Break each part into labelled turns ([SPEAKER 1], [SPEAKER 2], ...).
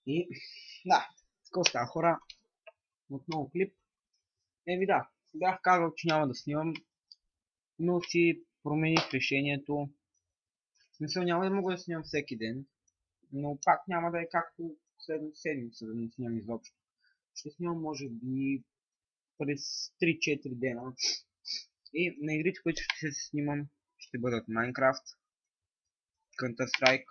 [SPEAKER 1] И да, какво става хора? Отново клип. Да, бях казал, че няма да снимам, но си промених решението. В смисъл няма да мога да снимам всеки ден, но пак няма да е както следната седмица да не снимам изобщо. Ще снимам може би през 3-4 дена. И на игрите, които ще се снимам, ще бъдат Minecraft, Counter-Strike,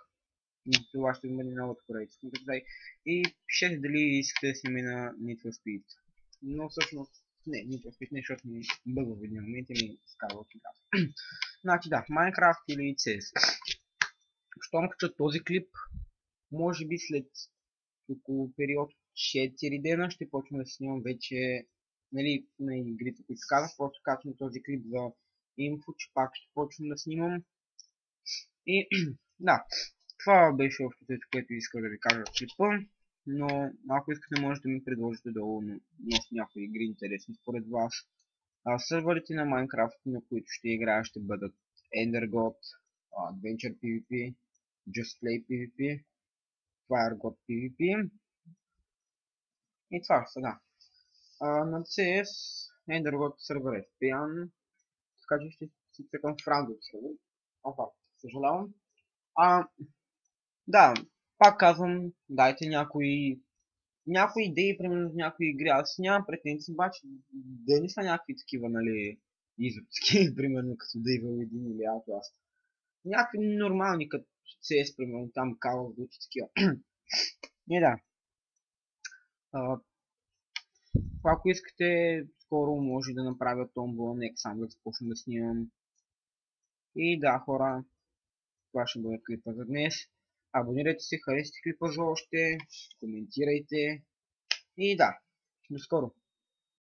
[SPEAKER 1] това ще бъде новата поредица Counter-Strike и ще дали искате да снимаме на Need for Speed. Но всъщност не, Need for Speed не, защото ми бъгва в един момент и ми скарва от игра. Значи да, Minecraft или CS. Щом кача този клип, може би след около период 4 дена ще почна да снимам вече, нали, на игрите, които казах, просто качвам този клип за инфо, че пак ще почна да снимам. И да, това беше общото, което исках да ви кажа в клипа, но ако искате може да ми предложите долу още някои игри интересни според вас. Сървърите на Minecraft, на които ще играя, ще бъдат EnderGod, Adventure PvP, Just Play PvP, FireGod PvP и това сега. На CS EnderGod сервер е спиян, така че ще си цъкам в рандом сервер. Опа, съжалявам. Да, пак казвам, дайте някои идеи, примерно за някои игри. Аз нямам претенции, обаче да не са някакви такива, нали, изотски, примерно като да Evil 1 или Outlast. Някакви нормални, като CS, примерно там Call of Duty такива. И да. Ако искате, скоро може да направя томбо, нека сам да започна да снимам. И да, хора, това ще бъде клипа за днес. Абонирайте се, харесайте клипа за още, коментирайте. И да, до скоро!